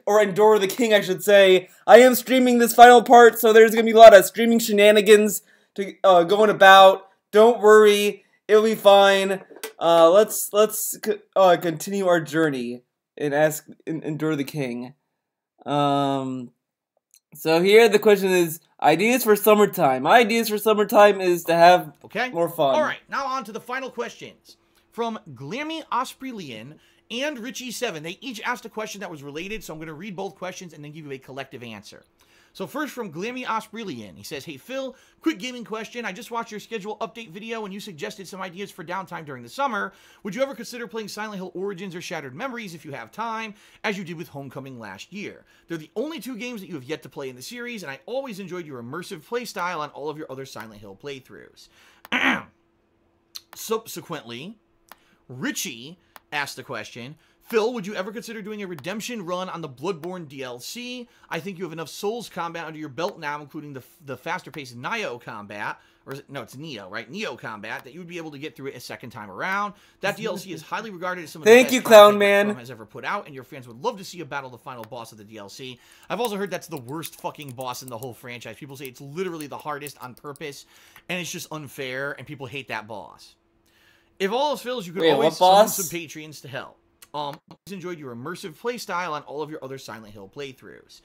or Endure the King, I should say. I am streaming this final part, so there's gonna be a lot of streaming shenanigans to going about. Don't worry, it'll be fine. Let's continue our journey and Endure the King. So here the question is ideas for summertime. My ideas for summertime is to have more fun. All right, now on to the final questions from Glammy Osprelian and Richie7. They each asked a question that was related, so I'm going to read both questions and then give you a collective answer. So first from Glammy Osprelian, he says, "Hey Phil, quick gaming question. I just watched your schedule update video and you suggested some ideas for downtime during the summer. Would you ever consider playing Silent Hill Origins or Shattered Memories if you have time, as you did with Homecoming last year? They're the only two games that you have yet to play in the series, and I always enjoyed your immersive playstyle on all of your other Silent Hill playthroughs." Subsequently, Richie asked the question, "Phil, would you ever consider doing a redemption run on the Bloodborne DLC? I think you have enough Souls combat under your belt now, including the faster-paced Neo combat." Or is it, no, it's Neo, right? Neo combat, that you would be able to get through it a second time around. That DLC is highly regarded as some of the best Clown Man has ever put out, and your fans would love to see you battle the final boss of the DLC. I've also heard that's the worst fucking boss in the whole franchise. People say it's literally the hardest on purpose, and it's just unfair, and people hate that boss. If all else fails, you could always summon some Patreons to help. Always enjoyed your immersive playstyle on all of your other Silent Hill playthroughs.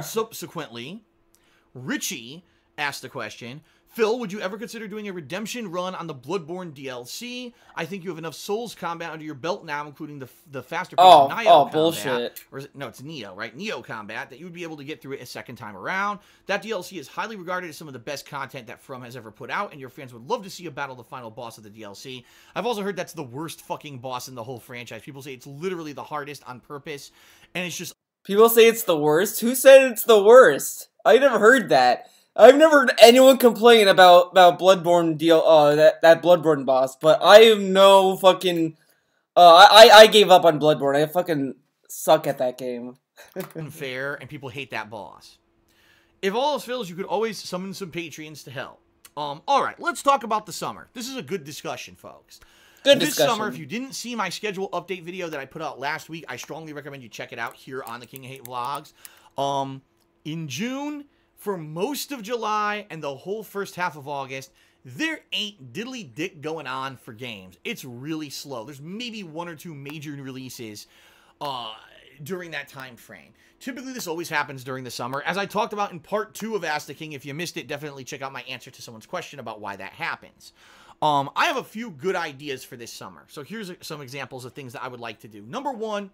Subsequently, Richie asked the question, "Phil, would you ever consider doing a redemption run on the Bloodborne DLC? I think you have enough Souls combat under your belt now, including the faster-paced Neo combat." Bullshit. Or is it, no, it's Neo, right? Neo combat, that you would be able to get through it a second time around. That DLC is highly regarded as some of the best content that From has ever put out, and your fans would love to see you battle the final boss of the DLC. I've also heard that's the worst fucking boss in the whole franchise. People say it's literally the hardest on purpose, and it's just... People say it's the worst? Who said it's the worst? I never heard that. I've never heard anyone complain about Bloodborne that Bloodborne boss, but I am no fucking I gave up on Bloodborne. I fucking suck at that game. Unfair, and people hate that boss. If all else fails, you could always summon some Patreons to help. Alright, let's talk about the summer. This is a good discussion, folks. This summer, if you didn't see my schedule update video that I put out last week, I strongly recommend you check it out here on the King of Hate Vlogs. In June, for most of July and the whole first half of August, there ain't diddly dick going on for games. It's really slow. There's maybe one or two major releases during that time frame. Typically, this always happens during the summer. As I talked about in part 2 of Ask the King, if you missed it, definitely check out my answer to someone's question about why that happens. I have a few good ideas for this summer. So here's some examples of things that I would like to do. Number one,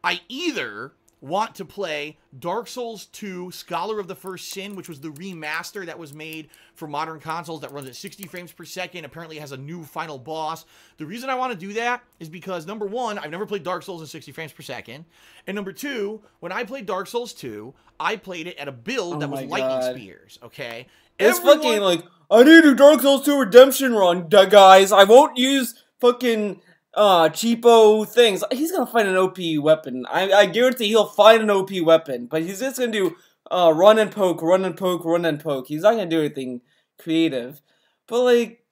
I either want to play Dark Souls 2 Scholar of the First Sin, which was the remaster that was made for modern consoles that runs at 60 frames per second, apparently has a new final boss. The reason I want to do that is because, number one, I've never played Dark Souls in 60 frames per second, and number two, when I played Dark Souls 2, I played it at a build that was lightning spears, okay? It's fucking like, I need a Dark Souls 2 redemption run, guys. I won't use fucking cheapo things. He's gonna find an OP weapon. I guarantee he'll find an OP weapon, but he's just gonna do run and poke, run and poke, run and poke. He's not gonna do anything creative. But like,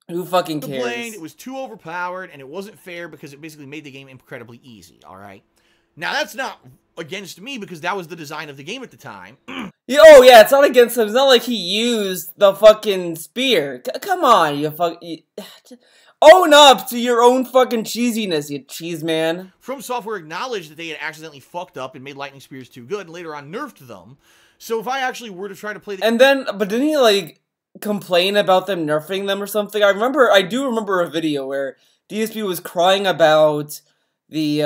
who fucking cares? It was too overpowered, and it wasn't fair because it basically made the game incredibly easy. All right. Now that's not against me because that was the design of the game at the time. Yeah, oh yeah, it's not against him. It's not like he used the fucking spear. Come on, you fuck. Own up to your own fucking cheesiness, you cheese man. From Software acknowledged that they had accidentally fucked up and made lightning spears too good, and later on nerfed them. So if I actually were to try to play the but didn't he like complain about them nerfing them or something? I do remember a video where DSP was crying about the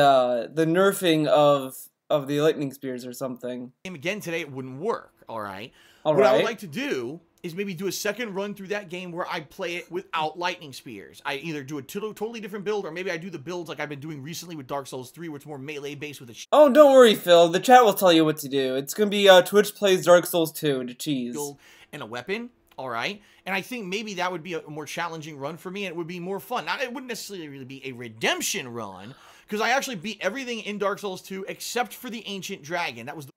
nerfing of the lightning spears or something. Again today, it wouldn't work. All right. What I would like to do is maybe do a second run through that game where I play it without lightning spears. I either do a totally different build, or maybe I do the builds like I've been doing recently with Dark Souls 3, where it's more melee-based with a Oh, don't worry, Phil. The chat will tell you what to do. It's gonna be Twitch plays Dark Souls 2 to cheese. And a weapon, alright? And I think maybe that would be a more challenging run for me, and it would be more fun. Now, it wouldn't necessarily really be a redemption run, because I actually beat everything in Dark Souls 2 except for the Ancient Dragon. That was the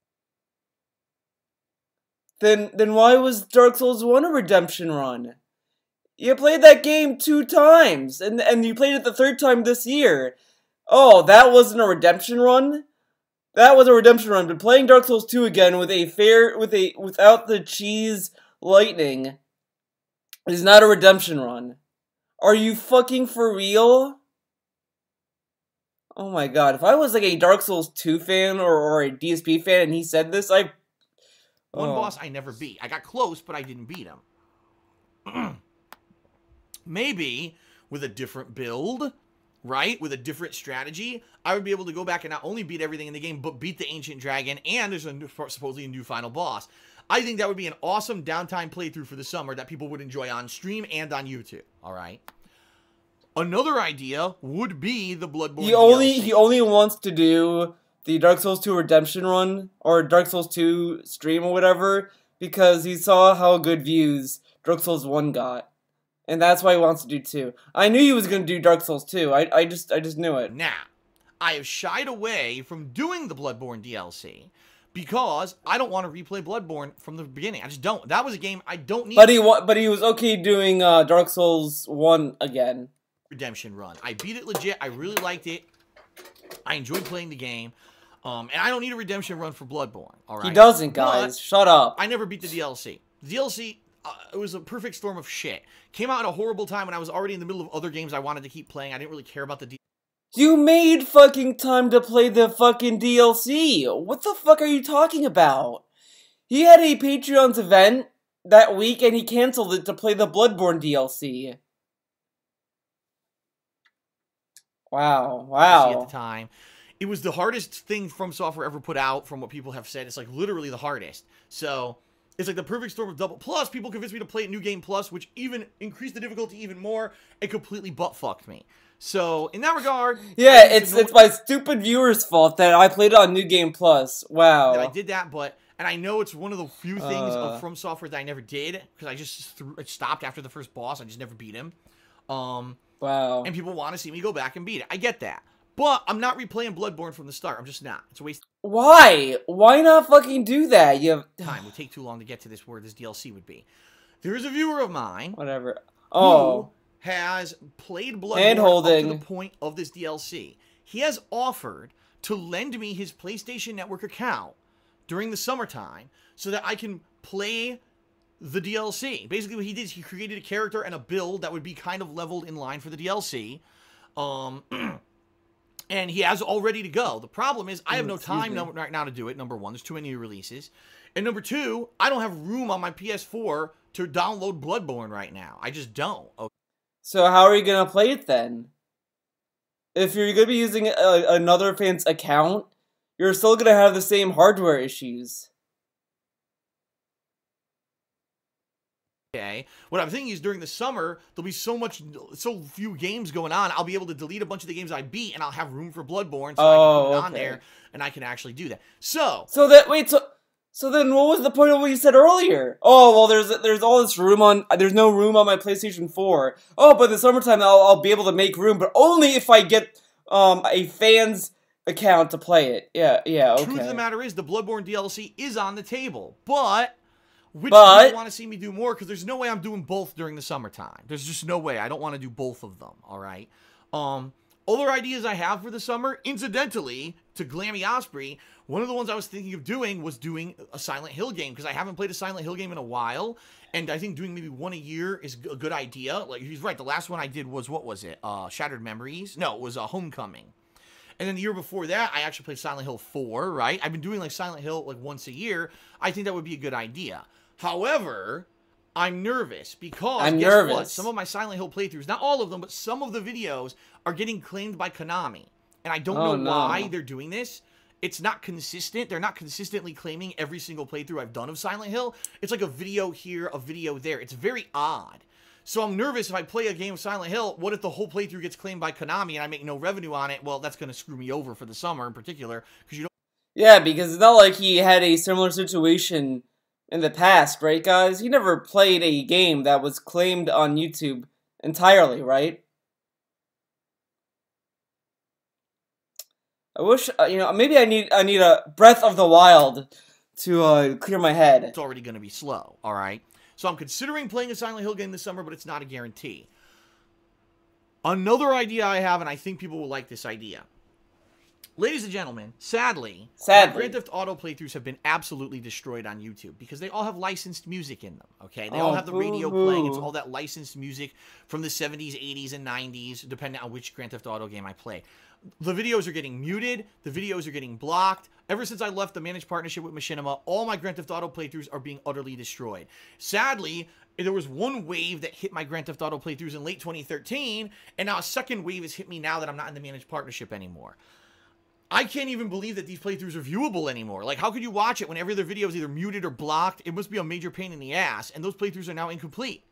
Then why was Dark Souls 1 a redemption run? You played that game 2 times, and you played it the 3rd time this year. Oh, that wasn't a redemption run? That was a redemption run, but playing Dark Souls 2 again without the cheese lightning is not a redemption run. Are you fucking for real? Oh my god, if I was like a Dark Souls 2 fan or a DSP fan and he said this, One boss I never beat. I got close, but I didn't beat him. Maybe with a different build, right? With a different strategy, I would be able to go back and not only beat everything in the game, but beat the Ancient Dragon, and there's supposedly a new final boss. I think that would be an awesome downtime playthrough for the summer that people would enjoy on stream and on YouTube, all right? Another idea would be the Bloodborne DLC. He only wants to do the Dark Souls 2 redemption run, or Dark Souls 2 stream or whatever, because he saw how good views Dark Souls 1 got. And that's why he wants to do 2. I knew he was going to do Dark Souls 2. I just knew it. Now, I have shied away from doing the Bloodborne DLC because I don't want to replay Bloodborne from the beginning. I just don't. That was a game I don't need. But he was okay doing Dark Souls 1 again. Redemption run. I beat it legit. I really liked it. I enjoyed playing the game. And I don't need a redemption run for Bloodborne. All right. He doesn't, guys. Shut up. I never beat the DLC. The DLC, it was a perfect storm of shit. Came out at a horrible time when I was already in the middle of other games I wanted to keep playing. I didn't really care about the DLC. You made fucking time to play the fucking DLC. What the fuck are you talking about? He had a Patreon's event that week and he canceled it to play the Bloodborne DLC. Wow. At the time, it was the hardest thing From Software ever put out, from what people have said. It's like literally the hardest. So it's like the perfect storm of double. Plus, people convinced me to play New Game Plus, which even increased the difficulty even more. It completely butt-fucked me. So in that regard, yeah, it's my stupid viewers' fault that I played it on New Game Plus. Wow. I did that, and I know it's one of the few things of From Software that I never did, because I just stopped after the first boss. I just never beat him. Wow. And people want to see me go back and beat it. I get that. But I'm not replaying Bloodborne from the start. I'm just not. It's a waste. Why? Why not fucking do that? You have time. It would take too long to get to this where this DLC would be. There is a viewer of mine. Whatever. Who has played Bloodborne up to the point of this DLC. He has offered to lend me his PlayStation Network account during the summertime so that I can play the DLC. Basically what he did is he created a character and a build that would be kind of leveled in line for the DLC. And he has all ready to go. The problem is I have no time right now to do it. Number one, there's too many new releases. And number two, I don't have room on my PS4 to download Bloodborne right now. I just don't. Okay. So how are you going to play it then? If you're going to be using another fan's account, you're still going to have the same hardware issues. Okay. What I'm thinking is during the summer, there'll be so few games going on, I'll be able to delete a bunch of the games I beat, and I'll have room for Bloodborne, so I can put it on there, and I can actually do that. So then what was the point of what you said earlier? Oh, well, there's all this room on, there's no room on my PlayStation 4. Oh, but in the summertime, I'll be able to make room, but only if I get, a fan's account to play it. Yeah, okay. Truth of the matter is, the Bloodborne DLC is on the table, but which people want to see me do more, because there's no way I'm doing both during the summertime. There's just no way. I don't want to do both of them, all right? Other ideas I have for the summer, incidentally, to Glammy Osprey, one of the ones I was thinking of doing was doing a Silent Hill game, because I haven't played a Silent Hill game in a while, and I think doing maybe one a year is a good idea. Like, he's right, the last one I did was, what was it? Shattered Memories? No, it was Homecoming. And then the year before that, I actually played Silent Hill 4, right? I've been doing, like, Silent Hill, like, once a year. I think that would be a good idea. However, I'm nervous because guess what? Some of my Silent Hill playthroughs, not all of them, but some of the videos are getting claimed by Konami. And I don't know why they're doing this. It's not consistent. They're not consistently claiming every single playthrough I've done of Silent Hill. It's like a video here, a video there. It's very odd. So I'm nervous if I play a game of Silent Hill, what if the whole playthrough gets claimed by Konami and I make no revenue on it? Well, that's going to screw me over for the summer in particular, because you don't... Yeah, because it's not like he had a similar situation in the past, right, guys? He never played a game that was claimed on YouTube entirely, right? I wish, maybe I need a Breath of the Wild to clear my head. It's already going to be slow, all right? So I'm considering playing a Silent Hill game this summer, but it's not a guarantee. Another idea I have, and I think people will like this idea. Ladies and gentlemen, sadly, Grand Theft Auto playthroughs have been absolutely destroyed on YouTube because they all have licensed music in them, okay? They all have the radio playing. It's all that licensed music from the 70s, 80s, and 90s, depending on which Grand Theft Auto game I play. The videos are getting muted. The videos are getting blocked. Ever since I left the managed partnership with Machinima, all my Grand Theft Auto playthroughs are being utterly destroyed. Sadly, there was one wave that hit my Grand Theft Auto playthroughs in late 2013, and now a second wave has hit me now that I'm not in the managed partnership anymore. I can't even believe that these playthroughs are viewable anymore. Like, how could you watch it when every other video is either muted or blocked? It must be a major pain in the ass, and those playthroughs are now incomplete.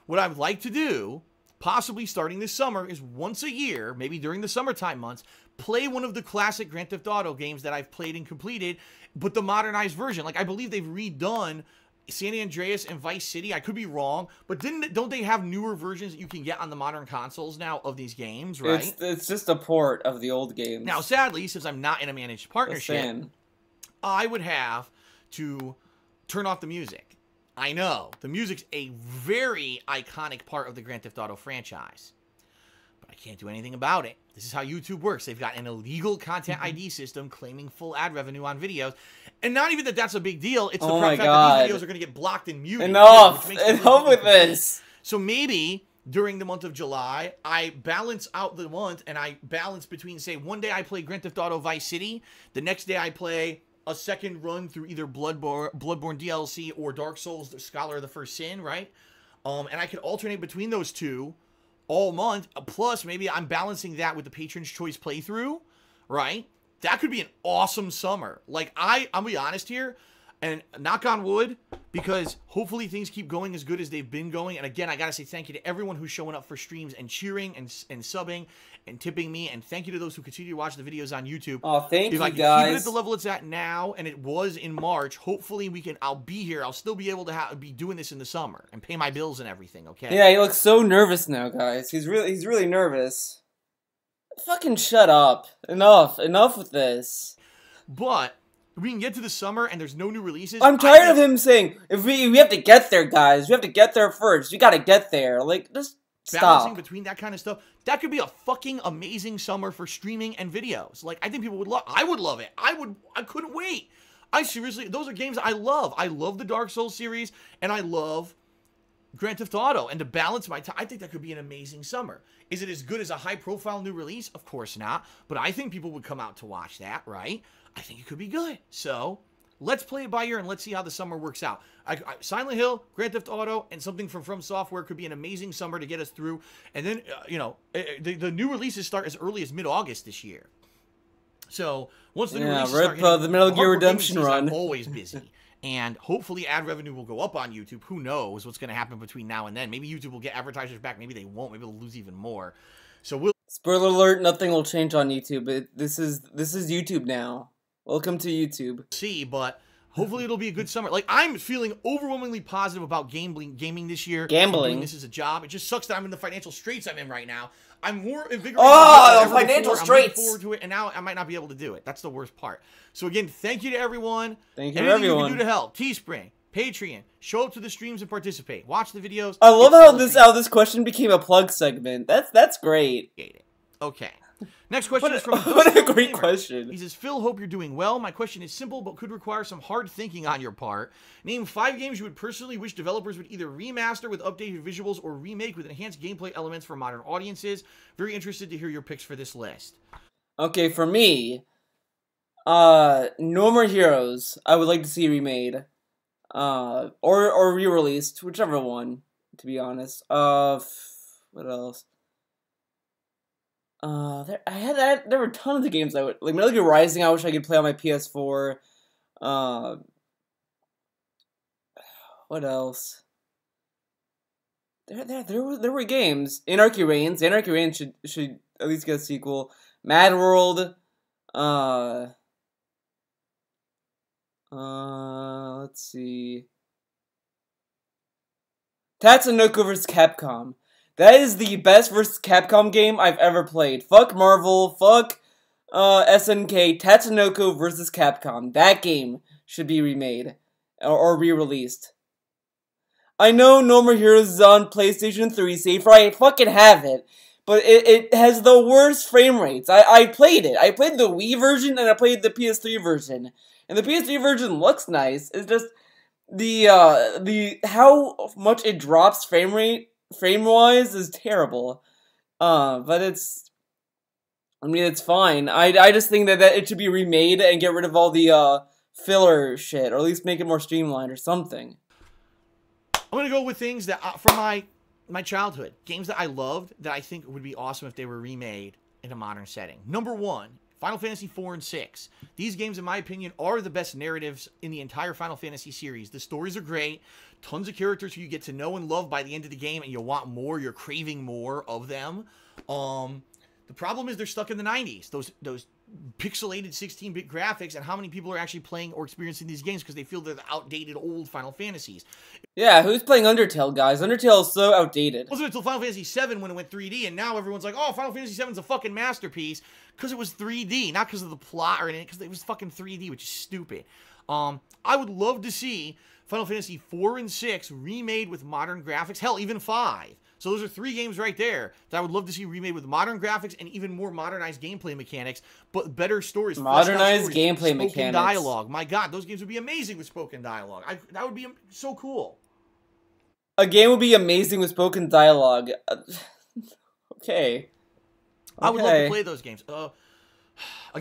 What I would like to do, possibly starting this summer, is once a year, maybe during the summertime months, play one of the classic Grand Theft Auto games that I've played and completed, but the modernized version. Like, I believe they've redone San Andreas and Vice City. I could be wrong, but don't they have newer versions that you can get on the modern consoles now of these games, right? It's just a port of the old games. Now, sadly, since I'm not in a managed partnership, I would have to turn off the music. I know, the music's a very iconic part of the Grand Theft Auto franchise, but I can't do anything about it. This is how YouTube works. They've got an illegal content ID system claiming full ad revenue on videos. And not even that that's a big deal. It's the fact that these videos are going to get blocked and muted. Enough with this. So maybe during the month of July, I balance out the month and I balance between, say, one day I play Grand Theft Auto Vice City. The next day I play a second run through either Bloodborne DLC or Dark Souls, the Scholar of the First Sin, right? And I can alternate between those two all month, plus maybe I'm balancing that with the Patron's Choice playthrough, right? That could be an awesome summer. Like, I'll be honest here, and knock on wood, because hopefully things keep going as good as they've been going. And again, I gotta say thank you to everyone who's showing up for streams and cheering and subbing and tipping me, and thank you to those who continue to watch the videos on YouTube. Oh, thank you, guys. If I keep it at the level it's at now, and it was in March, hopefully I'll be here. I'll still be able to be doing this in the summer and pay my bills and everything, okay? Yeah, he looks so nervous now, guys. He's really nervous. Fucking shut up. Enough with this. But we can get to the summer and there's no new releases. I'm tired of him saying, if we have to get there, guys. We have to get there first. We gotta get there. Like, just stop. Balancing between that kind of stuff. That could be a fucking amazing summer for streaming and videos. Like, I think people would love. I would love it. I couldn't wait. I seriously, those are games I love. I love the Dark Souls series and I love Grand Theft Auto. And to balance my time, I think that could be an amazing summer. Is it as good as a high-profile new release? Of course not. But I think people would come out to watch that, right? I think it could be good. So, let's play it by ear and let's see how the summer works out. Silent Hill, Grand Theft Auto, and something from Software could be an amazing summer to get us through. And then, the new releases start as early as mid-August this year. So, once the new releases start hitting, the Metal Gear Redemption run. I'm always busy. And hopefully ad revenue will go up on YouTube. Who knows what's going to happen between now and then. Maybe YouTube will get advertisers back. Maybe they won't. Maybe they'll lose even more. So we'll... Spoiler alert, nothing will change on YouTube. This is YouTube now. Welcome to YouTube. See, but hopefully it'll be a good summer. Like, I'm feeling overwhelmingly positive about gaming this year. Gambling. This is a job. It just sucks that I'm in the financial straits I'm in right now. I'm more invigorated. Oh, the financial straits. I'm looking forward to it, and now I might not be able to do it. That's the worst part. So again, thank you to everyone. Thank you to everyone. You can do to help. Teespring, Patreon, show up to the streams and participate. Watch the videos. I love how this question became a plug segment. That's great. Okay. Next question is from what a great question. He says, Phil, hope you're doing well. My question is simple, but could require some hard thinking on your part. Name 5 games you would personally wish developers would either remaster with updated visuals or remake with enhanced gameplay elements for modern audiences. Very interested to hear your picks for this list. Okay, for me, No More Heroes, I would like to see remade. Or re-released, whichever one, to be honest. What else? There were tons of games I would like. Metal Gear Rising, I wish I could play on my PS4. What else? There were games. Anarchy Reigns. Anarchy Reigns should at least get a sequel. Mad World. Let's see. Tatsunoko vs. Capcom. That is the best versus Capcom game I've ever played. Fuck Marvel, fuck SNK, Tatsunoko vs. Capcom. That game should be remade or re-released. I know No More Heroes is on PlayStation 3, safe, right? I fucking have it. but it has the worst frame rates. I played it. I played the Wii version and I played the PS3 version. And the PS3 version looks nice. It's just the how much it drops frame-wise is terrible. But it's fine. I just think that it should be remade and get rid of all the filler shit, or at least make it more streamlined or something. I'm gonna go with things that from my childhood, games that I loved that I think would be awesome if they were remade in a modern setting. Number 1, Final Fantasy 4 and 6. These games, in my opinion, are the best narratives in the entire Final Fantasy series. The stories are great, tons of characters who you get to know and love by the end of the game, and you want more, you're craving more of them. The problem is they're stuck in the 90s. Those pixelated 16-bit graphics, and how many people are actually playing or experiencing these games because they feel they're the outdated old Final Fantasies. Yeah, who's playing Undertale, guys? Undertale is so outdated. It wasn't until Final Fantasy VII when it went 3D, and now everyone's like, oh, Final Fantasy VII is a fucking masterpiece because it was 3D, not because of the plot or anything, because it was fucking 3D, which is stupid. I would love to see Final Fantasy 4 and 6 remade with modern graphics, hell, even 5. So those are 3 games right there that I would love to see remade with modern graphics and even more modernized gameplay mechanics, but better stories. Modernized gameplay mechanics. Spoken dialogue. My God, those games would be amazing with spoken dialogue. That would be so cool. A game would be amazing with spoken dialogue. Okay. I would love to play those games. A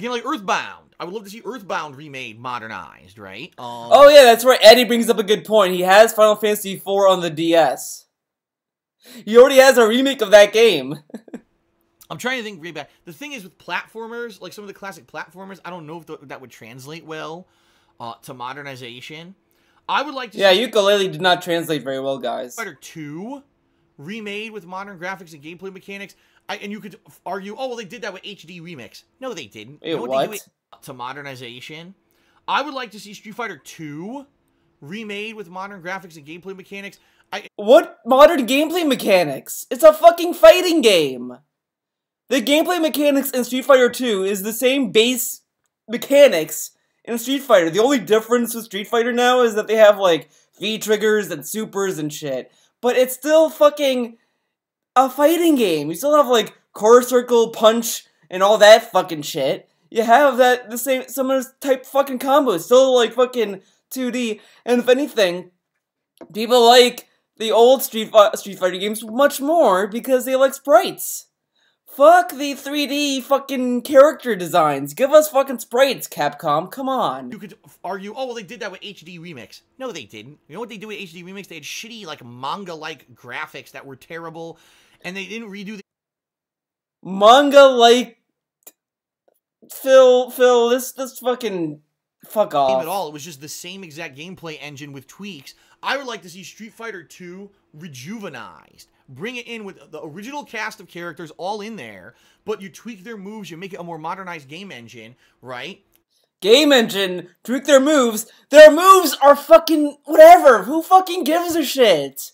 game like Earthbound. I would love to see Earthbound remade, modernized, right? Oh yeah, that's right. Eddie brings up a good point. He has Final Fantasy IV on the DS. He already has a remake of that game. I'm trying to think way back. The thing is with platformers, like some of the classic platformers, I don't know if that would translate well to modernization. I would like to see Yooka-Laylee did not translate very well, guys. Street Fighter 2 remade with modern graphics and gameplay mechanics. And you could argue, oh, well, they did that with HD Remix. No, they didn't. Wait, what? They do to modernization. I would like to see Street Fighter 2 remade with modern graphics and gameplay mechanics. What modern gameplay mechanics? It's a fucking fighting game. The gameplay mechanics in Street Fighter 2 is the same base mechanics in Street Fighter. The only difference with Street Fighter now is that they have, like, V-triggers and supers and shit. But it's still fucking a fighting game. You still have, like, core circle, punch, and all that fucking shit. You have the same, similar type fucking combos. Still, like, fucking 2D. And if anything, people like the old Street Fighter games much more because they like sprites. Fuck the 3D fucking character designs. Give us fucking sprites, Capcom. Come on. You could argue, oh, well, they did that with HD Remix. No, they didn't. You know what they do with HD Remix? They had shitty, like, manga-like graphics that were terrible, and they didn't redo the... Manga-like... Phil, this fucking... Fuck off. At all. It was just the same exact gameplay engine with tweaks. I would like to see Street Fighter 2 rejuvenized. Bring it in with the original cast of characters all in there, but you tweak their moves, you make it a more modernized game engine, right? Game engine? Tweak their moves? Their moves are fucking whatever. Who fucking gives a shit?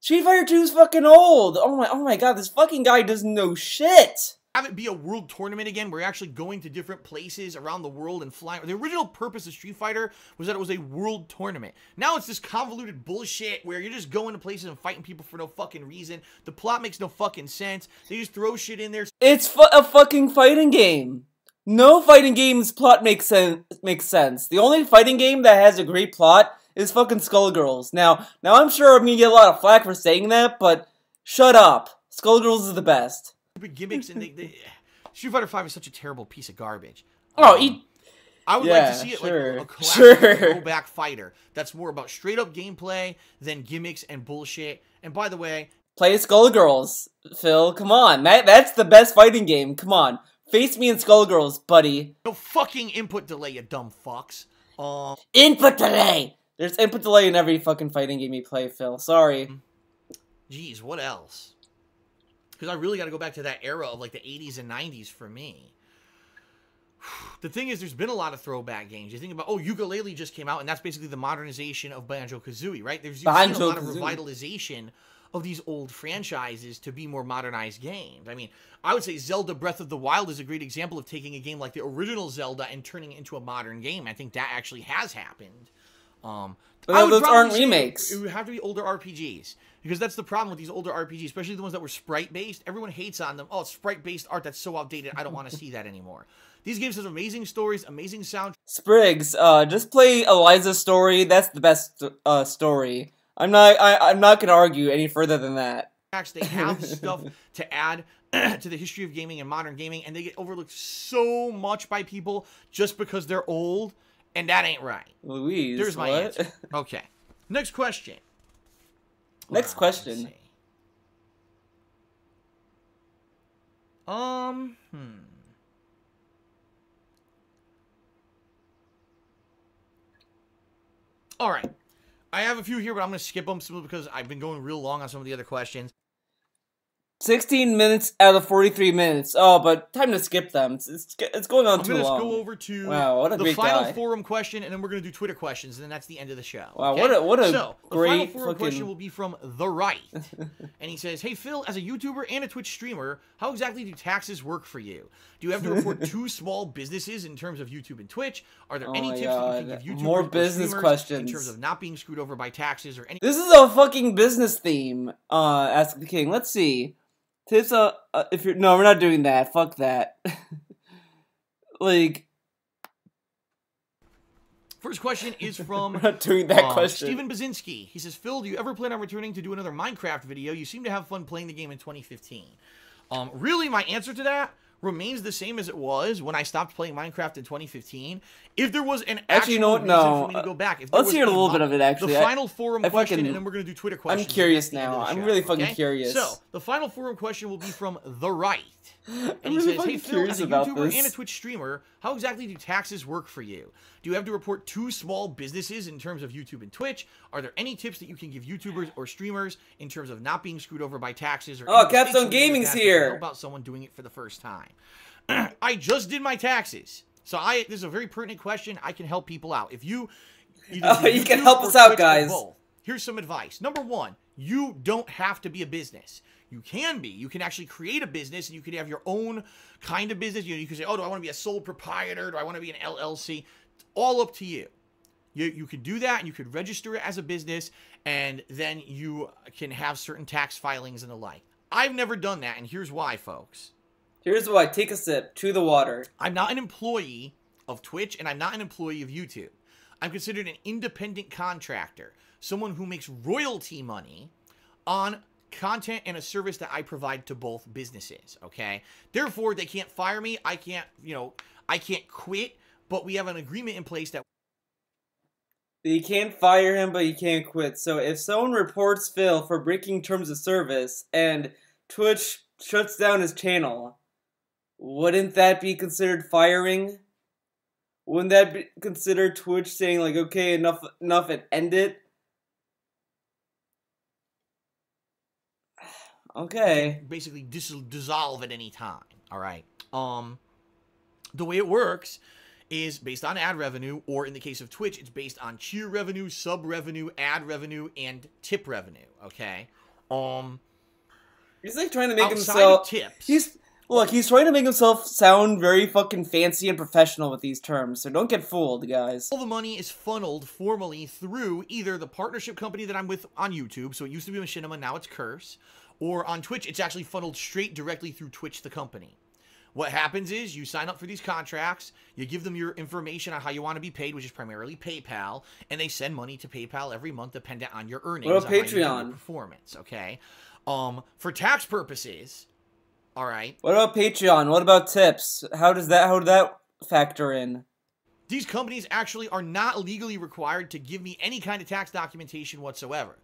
Street Fighter 2 is fucking old. Oh my god, this fucking guy doesn't know shit. Have it be a world tournament again, where you're actually going to different places around the world and flying. The original purpose of Street Fighter was that it was a world tournament. Now it's this convoluted bullshit where you're just going to places and fighting people for no fucking reason. The plot makes no fucking sense. They just throw shit in there. It's a fucking fighting game. No fighting game's plot makes sense. The only fighting game that has a great plot is fucking Skullgirls. Now I'm sure I'm gonna get a lot of flack for saying that, but shut up. Skullgirls is the best. Gimmicks and Street Fighter 5 is such a terrible piece of garbage. I would like to see it like a classic throwback fighter that's more about straight up gameplay than gimmicks and bullshit. And by the way, play Skullgirls, Phil. Come on, that's the best fighting game. Come on, face me in Skullgirls, buddy. No fucking input delay, you dumb fucks. Input delay. There's input delay in every fucking fighting game you play, Phil. Sorry. Jeez, what else? Because I really got to go back to that era of, like, the 80s and 90s for me. The thing is, there's been a lot of throwback games. You think about, oh, Yooka-Laylee just came out, and that's basically the modernization of Banjo-Kazooie, right? There's been a lot of revitalization of these old franchises to be more modernized games. I mean, I would say Zelda Breath of the Wild is a great example of taking a game like the original Zelda and turning it into a modern game. I think that actually has happened. But those aren't remakes. It would have to be older RPGs. Because that's the problem with these older RPGs, especially the ones that were sprite-based. Everyone hates on them. Oh, it's sprite-based art. That's so outdated. I don't want to see that anymore. These games have amazing stories, amazing sound. Spriggs, just play Eliza's story. That's the best story. I'm not gonna argue any further than that. They have stuff to add to the history of gaming and modern gaming, and they get overlooked so much by people just because they're old, and that ain't right. Louise, there's my answer. Okay, next question. Next question. All right. I have a few here, but I'm going to skip them simply because I've been going real long on some of the other questions. 16 minutes out of 43 minutes. Oh, but time to skip them. It's going on too long. I'm going to go over to the final forum question, and then we're going to do Twitter questions, and then that's the end of the show. Wow, okay? what a so, great the final forum question will be from The Right. And he says, hey, Phil, as a YouTuber and a Twitch streamer, how exactly do taxes work for you? Do you have to report two small businesses in terms of YouTube and Twitch? Are there any tips that you can give YouTubers more business questions in terms of not being screwed over by taxes or any? This is a fucking business theme, Ask the King. Let's see. Tips, if you're... No, we're not doing that. Fuck that. Like... First question is from... We're not doing that question. Steven Bazinski. He says, Phil, do you ever plan on returning to do another Minecraft video? You seem to have fun playing the game in 2015. Really, my answer to that remains the same as it was when I stopped playing Minecraft in 2015. If there was an actual reason for me to go back. Let's hear a little bit of it, actually. The final forum question, and then we're going to do Twitter questions. I'm curious now. I'm really fucking curious. So, the final forum question will be from The Right. And he says, hey, Phil, as a YouTuber and a Twitch streamer, how exactly do taxes work for you? Do you have to report two small businesses in terms of YouTube and Twitch? Are there any tips that you can give YouTubers or streamers in terms of not being screwed over by taxes? Or Capstone Gaming's here! How about someone doing it for the first time? I just did my taxes. So this is a very pertinent question. I can help people out. If you... you can help us out, guys. Here's some advice. Number one, you don't have to be a business. You can be. You can actually create a business, and you can have your own kind of business. You can say, oh, do I want to be a sole proprietor? Do I want to be an LLC? It's all up to you. You could do that, and you could register it as a business, and then you can have certain tax filings and the like. I've never done that, and here's why, folks. Here's why. Take a sip. Chew the water. I'm not an employee of Twitch, and I'm not an employee of YouTube. I'm considered an independent contractor, someone who makes royalty money on content and a service that I provide to both businesses, okay? Therefore, they can't fire me. I can't quit, but we have an agreement in place that you can't fire him, but you can't quit. So if someone reports Phil for breaking terms of service and Twitch shuts down his channel, wouldn't that be considered firing? Wouldn't that be considered Twitch saying, like, okay, enough, and end it? Okay. Basically dissolve at any time, all right? The way it works is based on ad revenue, or in the case of Twitch, it's based on cheer revenue, sub revenue, ad revenue, and tip revenue, okay? He's like trying to make himself... tips. He's trying to make himself sound very fucking fancy and professional with these terms, so don't get fooled, guys. All the money is funneled formally through either the partnership company that I'm with on YouTube, so it used to be Machinima, now it's Curse, or on Twitch, it's actually funneled straight directly through Twitch, the company. What happens is you sign up for these contracts, you give them your information on how you want to be paid, which is primarily PayPal, and they send money to PayPal every month dependent on your earnings. What about Patreon? Performance, okay? For tax purposes, all right. What about Patreon? What about tips? How did that factor in? These companies actually are not legally required to give me any kind of tax documentation whatsoever.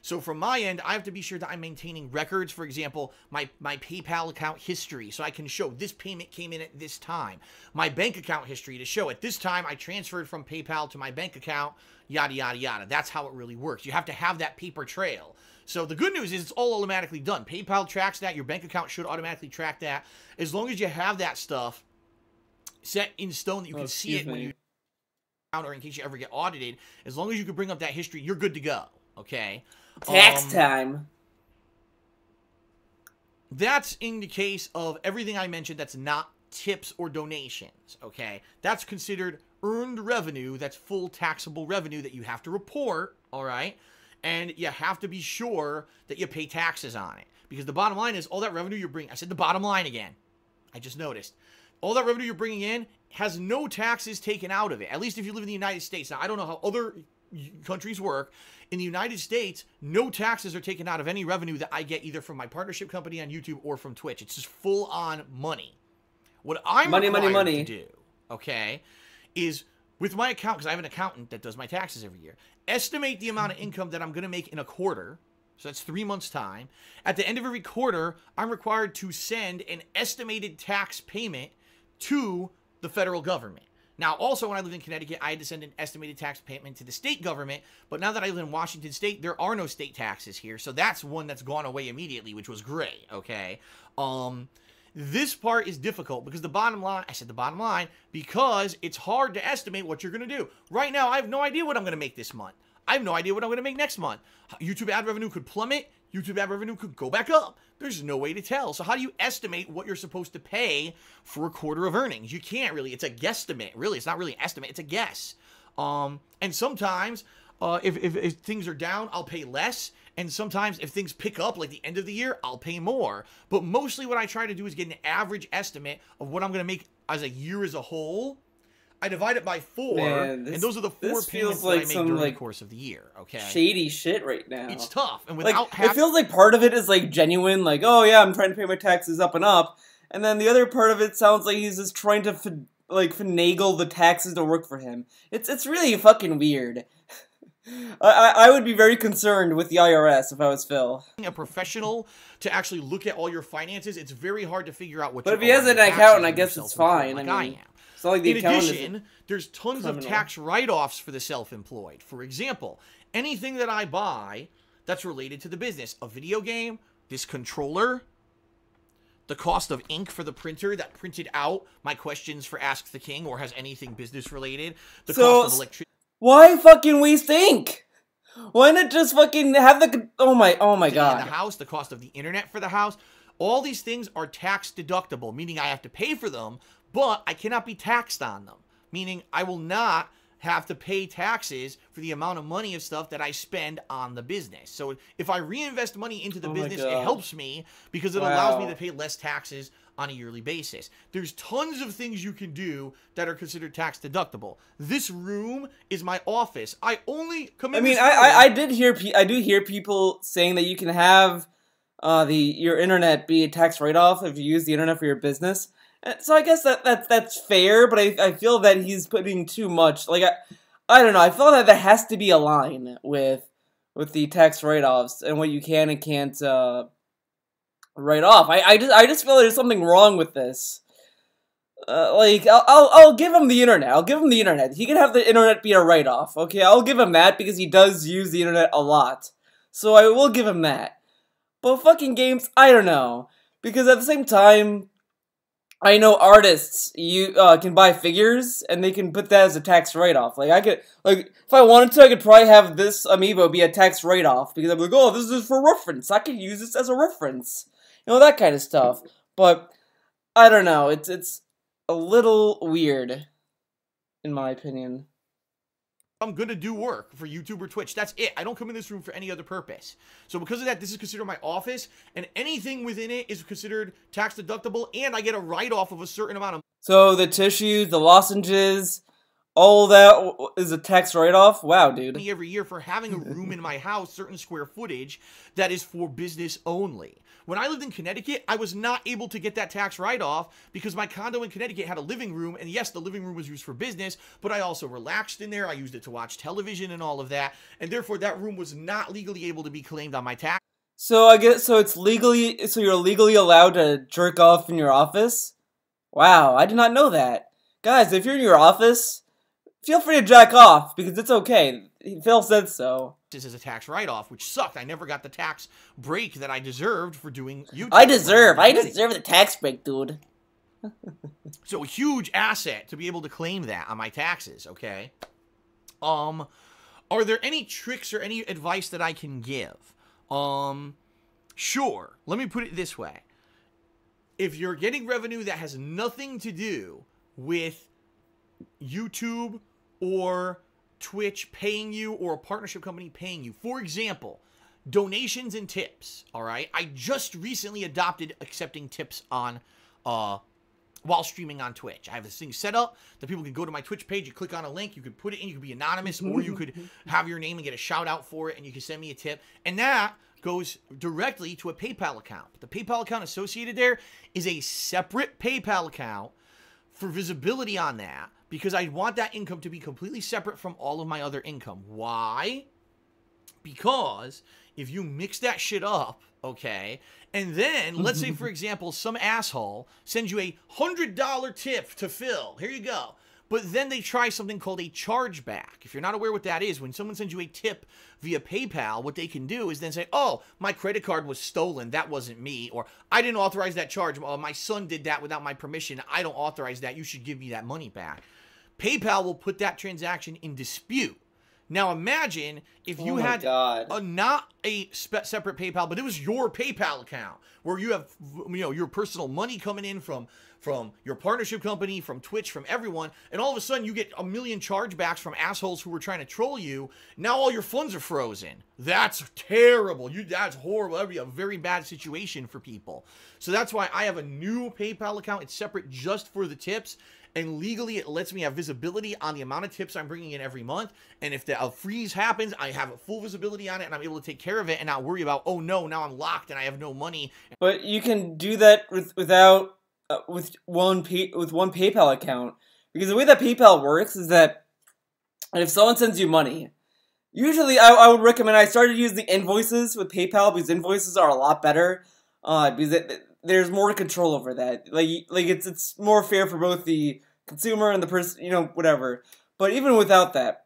So from my end, I have to be sure that I'm maintaining records, for example, my PayPal account history, so I can show this payment came in at this time. My bank account history to show at this time I transferred from PayPal to my bank account, yada, yada, yada. That's how it really works. You have to have that paper trail. So the good news is it's all automatically done. PayPal tracks that. Your bank account should automatically track that. As long as you have that stuff set in stone that you can see it when you or in case you ever get audited, as long as you can bring up that history, you're good to go, okay? Tax time. That's in the case of everything I mentioned that's not tips or donations, okay? That's considered earned revenue that's full taxable revenue that you have to report, all right? And you have to be sure that you pay taxes on it. Because the bottom line is all that revenue you're bringing, I said the bottom line again. I just noticed. All that revenue you're bringing in has no taxes taken out of it, at least if you live in the United States. Now, I don't know how other countries work. In the United States, no taxes are taken out of any revenue that I get either from my partnership company on YouTube or from Twitch. It's just full-on money. What I'm required to do, okay, is with my account, because I have an accountant that does my taxes every year, estimate the amount of income that I'm going to make in a quarter. So that's 3 months' time. At the end of every quarter, I'm required to send an estimated tax payment to the federal government. Now, also, when I lived in Connecticut, I had to send an estimated tax payment to the state government. But now that I live in Washington State, there are no state taxes here. So that's one that's gone away immediately, which was great, okay? This part is difficult because the bottom line, I said the bottom line, because it's hard to estimate what you're going to do. Right now, I have no idea what I'm going to make this month. I have no idea what I'm going to make next month. YouTube ad revenue could plummet. YouTube ad revenue could go back up. There's no way to tell. So how do you estimate what you're supposed to pay for a quarter of earnings? You can't really. It's a guesstimate. Really, it's not really an estimate. It's a guess. And sometimes if things are down, I'll pay less. And sometimes if things pick up, like the end of the year, I'll pay more. But mostly what I try to do is get an average estimate of what I'm going to make as a year as a whole. I divide it by 4, and those are the 4 payments that I make during the course of the year, okay? Shady shit right now. It's tough, and without it feels like part of it is, like, genuine, like, oh yeah, I'm trying to pay my taxes up and up, and then the other part of it sounds like he's just trying to, finagle the taxes to work for him. It's really fucking weird. I would be very concerned with the IRS if I was Phil. A professional to actually look at all your finances, it's very hard to figure out what. But if he has an accountant, I guess it's fine. Like I am. Like in addition, there's tons of tax write-offs for the self-employed. For example, anything that I buy that's related to the business, a video game, this controller, the cost of ink for the printer that printed out my questions for Ask the King or has anything business related, the cost of electricity. Why fucking waste ink? Why not just fucking have the oh my god. In the house, the cost of the internet for the house, all these things are tax deductible, meaning I have to pay for them, but I cannot be taxed on them, meaning I will not have to pay taxes for the amount of money of stuff that I spend on the business. So if I reinvest money into the business, it helps me because it allows me to pay less taxes on a yearly basis. There's tons of things you can do that are considered tax deductible. This room is my office. I only come in. I do hear people saying that you can have your internet be a tax write-off if you use the internet for your business. So I guess that's fair, but I feel that he's putting too much. Like I don't know. I feel that there has to be a line with the tax write-offs and what you can and can't write off. I just feel there's something wrong with this. I'll give him the internet. I'll give him the internet. He can have the internet be a write-off. Okay, I'll give him that because he does use the internet a lot. So I will give him that. But fucking games, I don't know, because at the same time, I know artists can buy figures and they can put that as a tax write-off. If I wanted to, I could probably have this amiibo be a tax write-off because I'm like, oh, this is for reference. I could use this as a reference, that kind of stuff. But I don't know. It's a little weird, in my opinion. I'm going to do work for YouTube or Twitch. That's it. I don't come in this room for any other purpose. So because of that, this is considered my office, and anything within it is considered tax deductible, and I get a write-off of a certain amount of... So the tissues, the lozenges, all that is a tax write-off? Wow, dude. Every year for having a room in my house, certain square footage, that is for business only. When I lived in Connecticut, I was not able to get that tax write-off because my condo in Connecticut had a living room, and yes, the living room was used for business, but I also relaxed in there. I used it to watch television and all of that, and therefore that room was not legally able to be claimed on my tax. So I guess, so you're legally allowed to jerk off in your office? Wow, I did not know that. Guys, if you're in your office, feel free to jack off, because it's okay. Phil said so. This is a tax write-off, which sucked. I never got the tax break that I deserved for doing YouTube. I deserve the tax break, dude. So a huge asset to be able to claim that on my taxes, okay? Are there any tricks or any advice that I can give? Sure. Let me put it this way. If you're getting revenue that has nothing to do with YouTube or Twitch paying you or a partnership company paying you. For example, donations and tips, all right? I just recently adopted accepting tips on while streaming on Twitch. I have this thing set up that people can go to my Twitch page, you click on a link, you could put it in, you could be anonymous, or you could have your name and get a shout out for it, and you can send me a tip. And that goes directly to a PayPal account. The PayPal account associated there is a separate PayPal account for visibility on that, because I want that income to be completely separate from all of my other income. Why? Because if you mix that shit up, okay, and then, let's say, for example, some asshole sends you a $100 tip to Phil. Here you go. But then they try something called a chargeback. If you're not aware what that is, when someone sends you a tip via PayPal, what they can do is then say, oh, my credit card was stolen. That wasn't me. Or I didn't authorize that charge. Oh, my son did that without my permission. I don't authorize that. You should give me that money back. PayPal will put that transaction in dispute. Now imagine if you had not a separate PayPal, but it was your PayPal account where you have, you know, your personal money coming in from your partnership company, from Twitch, from everyone, and all of a sudden you get a million chargebacks from assholes who were trying to troll you. Now all your funds are frozen. That's terrible. That's horrible. That'd be a very bad situation for people. So that's why I have a new PayPal account. It's separate just for the tips. And legally, it lets me have visibility on the amount of tips I'm bringing in every month. And if a freeze happens, I have full visibility on it, and I'm able to take care of it and not worry about, oh no, now I'm locked and I have no money. But you can do that without with one PayPal account, because the way that PayPal works is that if someone sends you money, usually I would recommend, I started using the invoices with PayPal because invoices are a lot better, because there's more control over that. Like it's more fair for both the consumer and the person, you know, whatever. But even without that,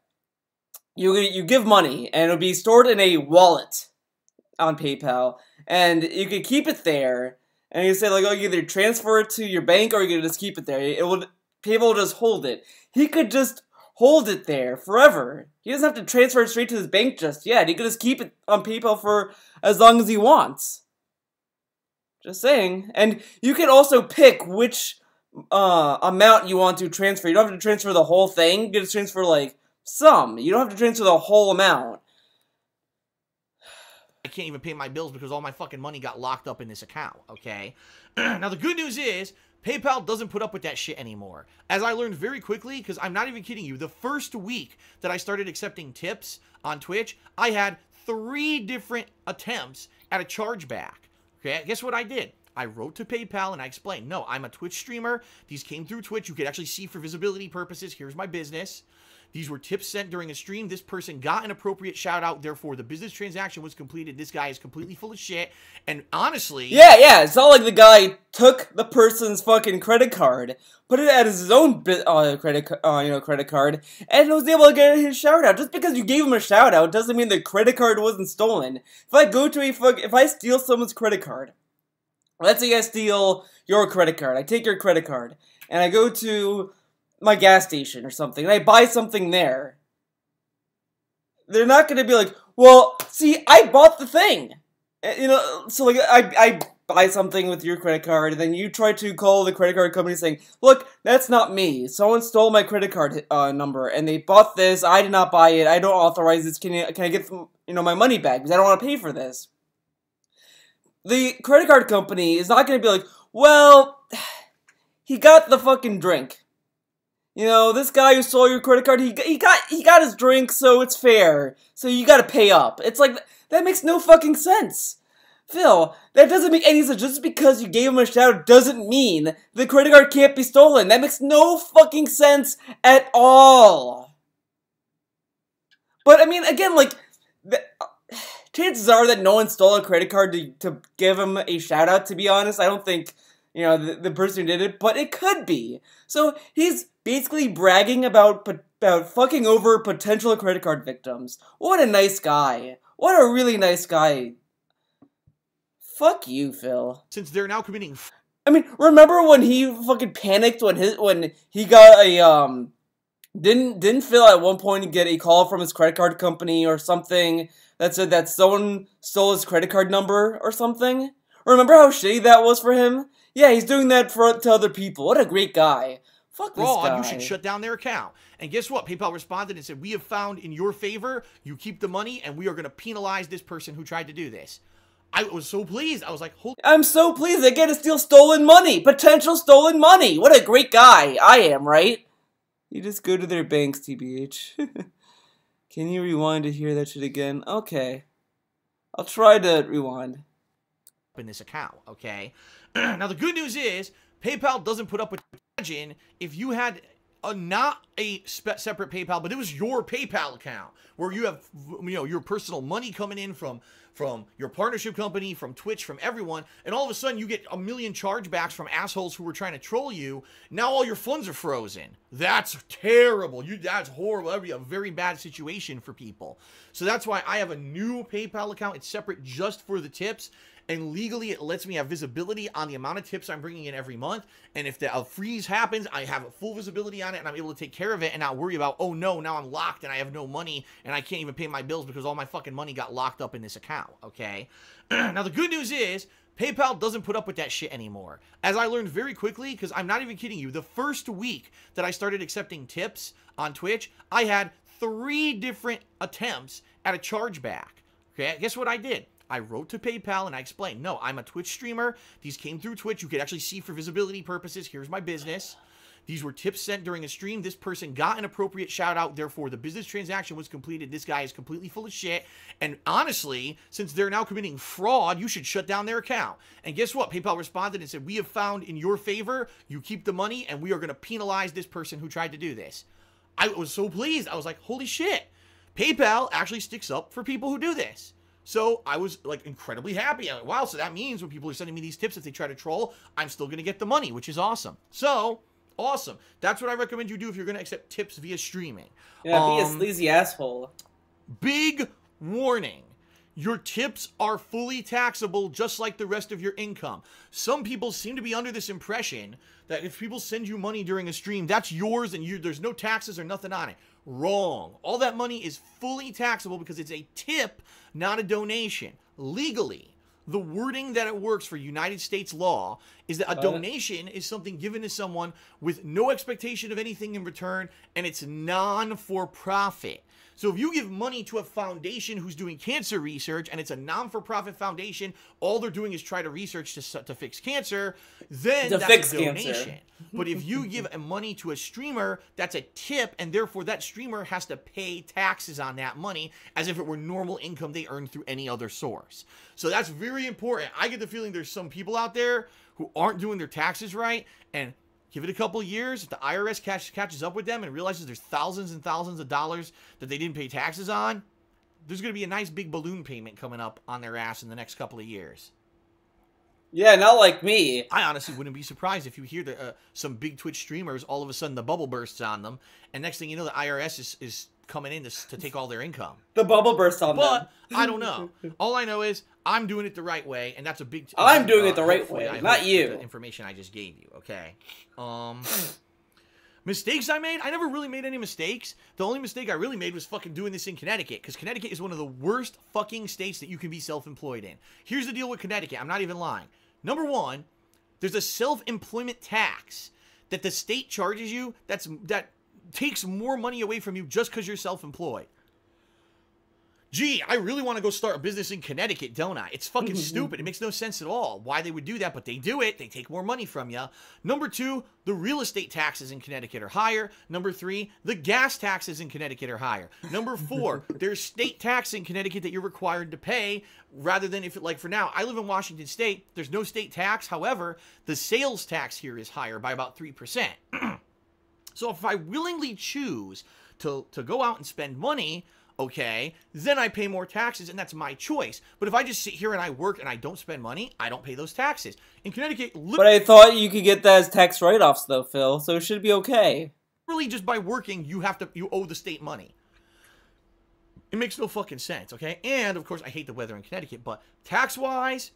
you give money and it'll be stored in a wallet on PayPal, and you can keep it there. And you say, like, oh, you either transfer it to your bank or you can just keep it there. PayPal will just hold it. He could just hold it there forever. He doesn't have to transfer it straight to his bank just yet. He could just keep it on PayPal for as long as he wants. Just saying. And you can also pick which amount you want to transfer. You don't have to transfer the whole thing. You can just transfer, like, some. You don't have to transfer the whole amount. I can't even pay my bills because all my fucking money got locked up in this account, okay? Now, the good news is, PayPal doesn't put up with that shit anymore. As I learned very quickly, because I'm not even kidding you, the first week that I started accepting tips on Twitch, I had 3 different attempts at a chargeback. Okay, guess what I did? I wrote to PayPal and I explained, no, I'm a Twitch streamer. These came through Twitch. You could actually see for visibility purposes. Here's my business. These were tips sent during a stream. This person got an appropriate shout out. Therefore, the business transaction was completed. This guy is completely full of shit. And honestly... Yeah. It's not like the guy took the person's fucking credit card, put it at his own credit card, and was able to get his shout out. Just because you gave him a shout out doesn't mean the credit card wasn't stolen. If I steal someone's credit card, let's say I steal your credit card. I take your credit card, and I go to my gas station or something, and I buy something there. They're not going to be like, well, see, I bought the thing. You know, so like, I buy something with your credit card, and then you try to call the credit card company saying, look, that's not me. Someone stole my credit card number, and they bought this. I did not buy it. I don't authorize this. Can I get my money back? Because I don't want to pay for this. The credit card company is not going to be like, well, he got the fucking drink. You know, this guy who stole your credit card, he got his drink, so it's fair. So you gotta pay up. It's like, that makes no fucking sense. Phil, that doesn't make any sense. Just because you gave him a shout out doesn't mean the credit card can't be stolen. That makes no fucking sense at all. But, I mean, again, like, chances are that no one stole a credit card to give him a shout out, to be honest. I don't think, you know, the person who did it, but it could be. So, he's basically bragging about fucking over potential credit card victims. What a nice guy. What a really nice guy. Fuck you, Phil. Since they're now committing... I mean, remember when he fucking panicked when he got a, didn't Phil at one point get a call from his credit card company or something that said that someone stole his credit card number or something? Remember how shitty that was for him? Yeah, he's doing that to other people. What a great guy. Fuck this guy. You should shut down their account. And guess what? PayPal responded and said, we have found in your favor, you keep the money, and we are going to penalize this person who tried to do this. I was so pleased. I was like, holy... I'm so pleased they get to steal stolen money. Potential stolen money. What a great guy. I am, right? You just go to their banks, TBH. Can you rewind to hear that shit again? Okay. I'll try to rewind. In this account, okay? Now, the good news is, PayPal doesn't put up with... Imagine if you had not a separate PayPal, but it was your PayPal account where you have, your personal money coming in from your partnership company, from Twitch, from everyone, and all of a sudden you get a million chargebacks from assholes who were trying to troll you. Now all your funds are frozen. That's terrible. That's horrible. That'd be a very bad situation for people. So that's why I have a new PayPal account. It's separate just for the tips. And legally, it lets me have visibility on the amount of tips I'm bringing in every month. And if a freeze happens, I have full visibility on it, and I'm able to take care of it and not worry about, oh no, now I'm locked and I have no money and I can't even pay my bills because all my fucking money got locked up in this account, okay? Now, the good news is, PayPal doesn't put up with that shit anymore. As I learned very quickly, because I'm not even kidding you, the first week that I started accepting tips on Twitch, I had 3 different attempts at a chargeback. Okay, guess what I did? I wrote to PayPal and I explained, no, I'm a Twitch streamer. These came through Twitch. You could actually see for visibility purposes. Here's my business. These were tips sent during a stream. This person got an appropriate shout out. Therefore, the business transaction was completed. This guy is completely full of shit. And honestly, since they're now committing fraud, you should shut down their account. And guess what? PayPal responded and said, we have found in your favor, you keep the money, and we are going to penalize this person who tried to do this. I was so pleased. I was like, holy shit. PayPal actually sticks up for people who do this. So I was like incredibly happy. I'm like, wow, so that means when people are sending me these tips, if they try to troll, I'm still going to get the money, which is awesome. So, awesome. That's what I recommend you do if you're going to accept tips via streaming. Yeah, be a sleazy asshole. Big warning. Your tips are fully taxable just like the rest of your income. Some people seem to be under this impression that if people send you money during a stream, that's yours and there's no taxes or nothing on it. Wrong. All that money is fully taxable because it's a tip, not a donation. Legally, the wording that it works for United States law is that a donation is something given to someone with no expectation of anything in return, and it's non-for-profit. So if you give money to a foundation who's doing cancer research, and it's a non-for-profit foundation, all they're doing is try to research to fix cancer, then that's a donation. Cancer. But if you give money to a streamer, that's a tip, and therefore that streamer has to pay taxes on that money as if it were normal income they earned through any other source. So that's very important. I get the feeling there's some people out there who aren't doing their taxes right, and give it a couple of years. If the IRS catches up with them and realizes there's thousands and thousands of dollars that they didn't pay taxes on, there's going to be a nice big balloon payment coming up on their ass in the next couple of years. Yeah, not like me. I honestly wouldn't be surprised if you hear that some big Twitch streamers, all of a sudden the bubble bursts on them, and next thing you know, the IRS is coming in to take all their income. The bubble bursts on them. But I don't know. All I know is I'm doing it the right way, and that's a big... I'm doing it the right way, not you. The information I just gave you, okay? Mistakes I made? I never really made any mistakes. The only mistake I really made was fucking doing this in Connecticut, because Connecticut is one of the worst fucking states that you can be self-employed in. Here's the deal with Connecticut. I'm not even lying. Number one, there's a self-employment tax that the state charges you that takes more money away from you just because you're self-employed. Gee, I really want to go start a business in Connecticut, don't I? It's fucking stupid. It makes no sense at all why they would do that, but they do it. They take more money from you. Number two, the real estate taxes in Connecticut are higher. Number three, the gas taxes in Connecticut are higher. Number four, there's state tax in Connecticut that you're required to pay rather than if, like for now, I live in Washington State. There's no state tax. However, the sales tax here is higher by about 3%. So if I willingly choose to go out and spend money, okay, then I pay more taxes, and that's my choice. But if I just sit here and I work and I don't spend money, I don't pay those taxes. In Connecticut... But I thought you could get that as tax write-offs, though, Phil, so it should be okay. Really, just by working, you owe the state money. It makes no fucking sense, okay? And, of course, I hate the weather in Connecticut, but tax-wise,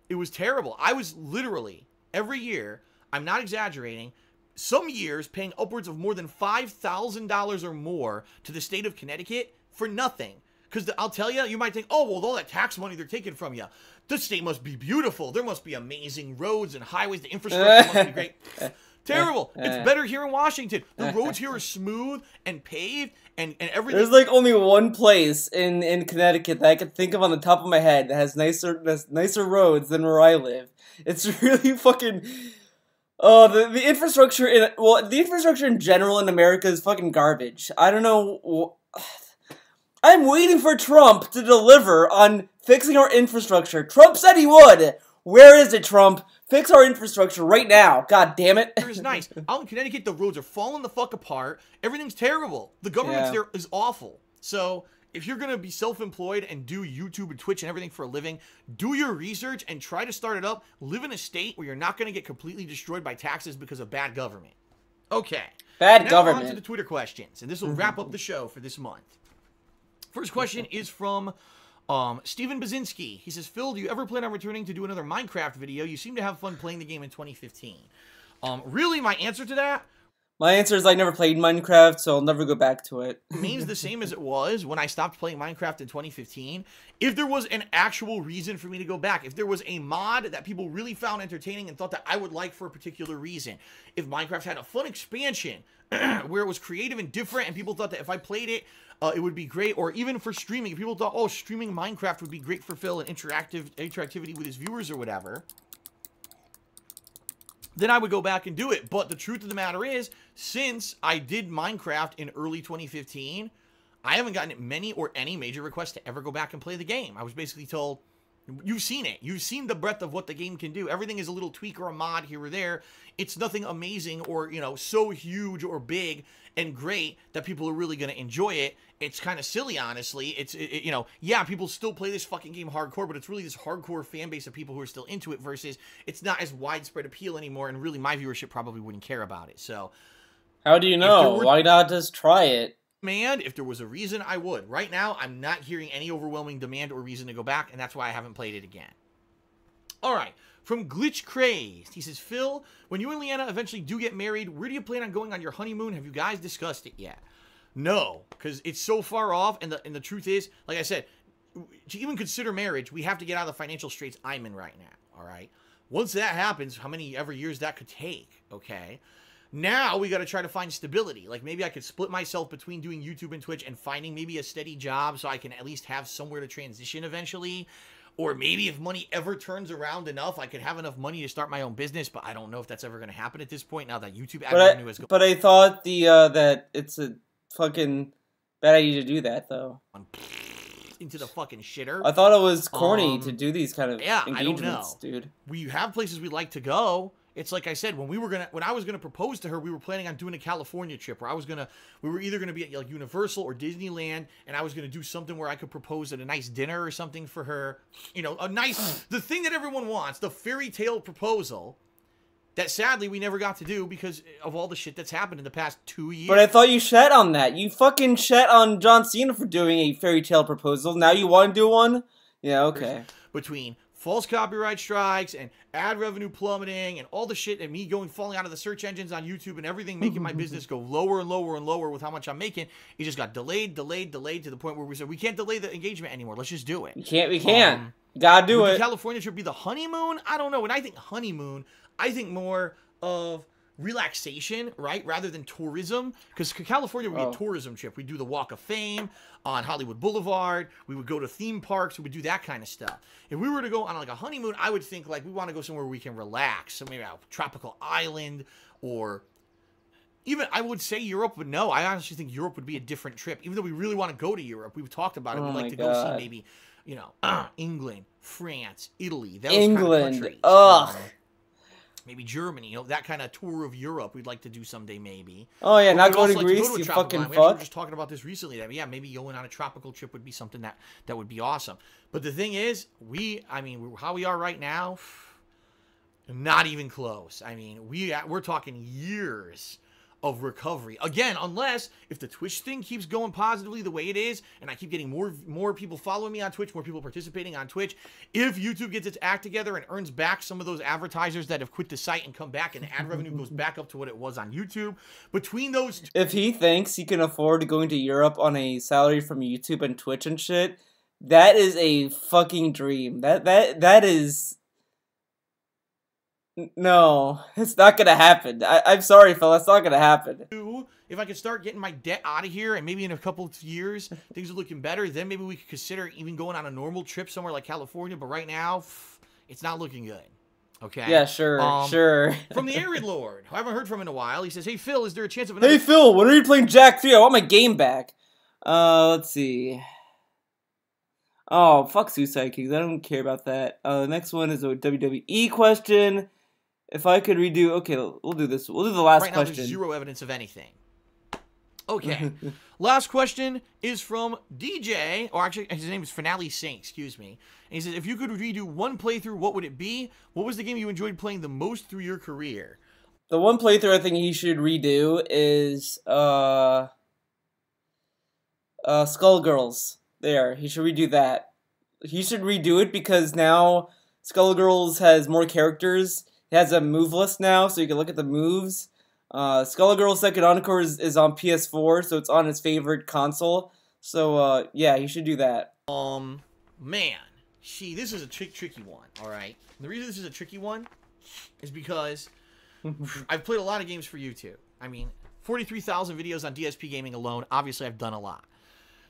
it was terrible. I was literally, every year, I'm not exaggerating, some years paying upwards of more than $5,000 or more to the state of Connecticut for nothing. Because I'll tell you, you might think, oh, well, with all that tax money they're taking from you, the state must be beautiful. There must be amazing roads and highways. The infrastructure must be great. Terrible. It's better here in Washington. The roads here are smooth and paved and everything. There's like only one place in Connecticut that I can think of on the top of my head that has nicer roads than where I live. It's really fucking... the infrastructure the infrastructure in general in America is fucking garbage. I don't know. I'm waiting for Trump to deliver on fixing our infrastructure. Trump said he would. Where is it, Trump? Fix our infrastructure right now. God damn it. It's nice. Out in Connecticut, the roads are falling the fuck apart. Everything's terrible. The government there is awful. So if you're going to be self-employed and do YouTube and Twitch and everything for a living, do your research and try to start it up. Live in a state where you're not going to get completely destroyed by taxes because of bad government. Okay. Bad government. On to the Twitter questions. And this will wrap up the show for this month. First question is from... Steven Bazinski. He says, Phil, do you ever plan on returning to do another Minecraft video? You seem to have fun playing the game in 2015. Really, my answer to that? My answer is I never played Minecraft, so I'll never go back to it. Remains the same as it was when I stopped playing Minecraft in 2015. If there was an actual reason for me to go back, if there was a mod that people really found entertaining and thought that I would like for a particular reason, if Minecraft had a fun expansion where it was creative and different and people thought that if I played it, it would be great, or even for streaming. If people thought, oh, streaming Minecraft would be great for Phil and interactivity with his viewers or whatever, then I would go back and do it. But the truth of the matter is, since I did Minecraft in early 2015, I haven't gotten many or any major requests to ever go back and play the game. I was basically told, you've seen it. You've seen the breadth of what the game can do. Everything is a little tweak or a mod here or there. It's nothing amazing or, you know, so huge or big and great that people are really going to enjoy it. It's kind of silly, honestly. You know, yeah, people still play this fucking game hardcore, but it's really this hardcore fan base of people who are still into it versus it's not as widespread appeal anymore, and really my viewership probably wouldn't care about it. So, how do you know? Why not just try it? Man, if there was a reason, I would. Right now, I'm not hearing any overwhelming demand or reason to go back, and that's why I haven't played it again. All right. From Glitch Crazed, he says, Phil, when you and Leanna eventually do get married, where do you plan on going on your honeymoon? Have you guys discussed it yet? No, because it's so far off, and the truth is, like I said, to even consider marriage, we have to get out of the financial straits I'm in right now, all right? Once that happens, how many ever years that could take, okay? Now we got to try to find stability. Like maybe I could split myself between doing YouTube and Twitch and finding maybe a steady job so I can at least have somewhere to transition eventually. Or maybe if money ever turns around enough, I could have enough money to start my own business, but I don't know if that's ever going to happen at this point now that YouTube ad revenue has gone. But I thought that it's a fucking bad idea to do that, though. Into the fucking shitter. I thought it was corny to do these kind of engagements, I don't know. Dude. We have places we'd like to go. It's like I said, when I was gonna propose to her, we were planning on doing a California trip where we were either gonna be at like Universal or Disneyland, and I was gonna do something where I could propose at a nice dinner or something for her. You know, the thing that everyone wants, the fairy tale proposal. That sadly we never got to do because of all the shit that's happened in the past 2 years. But I thought you shat on that. You fucking shat on John Cena for doing a fairy tale proposal. Now you want to do one? Yeah, okay. Between false copyright strikes and ad revenue plummeting and all the shit and me falling out of the search engines on YouTube and everything making my business go lower and lower and lower with how much I'm making, it just got delayed to the point where we said we can't delay the engagement anymore. Let's just do it. We can't. Gotta do it. The California trip be the honeymoon? I don't know. When I think honeymoon, I think more of relaxation, right? Rather than tourism. Because California would be a tourism trip. We'd do the Walk of Fame on Hollywood Boulevard. We would go to theme parks. We would do that kind of stuff. If we were to go on like a honeymoon, I would think like we want to go somewhere where we can relax. So maybe a tropical island or even I would say Europe, but no, I honestly think Europe would be a different trip. Even though we really want to go to Europe. We've talked about it. We'd like to go see maybe, you know, England, France, Italy. Those kind of countries. Ugh. Maybe Germany, you know, that kind of tour of Europe we'd like to do someday, maybe. Oh, yeah, not go to Greece, you fucking fuck. We were just talking about this recently, that, yeah, maybe going on a tropical trip would be something that would be awesome. But the thing is, how we are right now, not even close. I mean, we're talking years of recovery. Again, unless if the Twitch thing keeps going positively the way it is, and I keep getting more people following me on Twitch, more people participating on Twitch, if YouTube gets its act together and earns back some of those advertisers that have quit the site and come back and the ad revenue goes back up to what it was on YouTube, between those two, if he thinks he can afford going to Europe on a salary from YouTube and Twitch and shit, that is a fucking dream. That is No, it's not gonna happen. I'm sorry, Phil, that's not gonna happen. If I could start getting my debt out of here, and maybe in a couple of years things are looking better, then maybe we could consider even going on a normal trip somewhere like California. But right now, it's not looking good. Okay. Yeah, sure. From the Arid Lord, who I haven't heard from in a while, he says, "Hey Phil, is there a chance of another?" Hey Phil, when are you playing Jak 3? I want my game back. Let's see. Oh, fuck Suicide Kings. I don't care about that. The next one is a WWE question. If I could redo... Okay, we'll do this. We'll do the last question. There's zero evidence of anything. Okay. Last question is from DJ, or actually, his name is Finale Saint, excuse me. And he says, if you could redo one playthrough, what would it be? What was the game you enjoyed playing the most through your career? The one playthrough I think he should redo is, Skullgirls. There, he should redo that. He should redo it because now Skullgirls has more characters. It has a move list now, so you can look at the moves. Skullgirls Second Encore is on PS4, so it's on his favorite console. So, yeah, he should do that. Man. See, this is a tricky one, alright? The reason this is a tricky one is because I've played a lot of games for YouTube. I mean, 43,000 videos on DSP Gaming alone. Obviously, I've done a lot.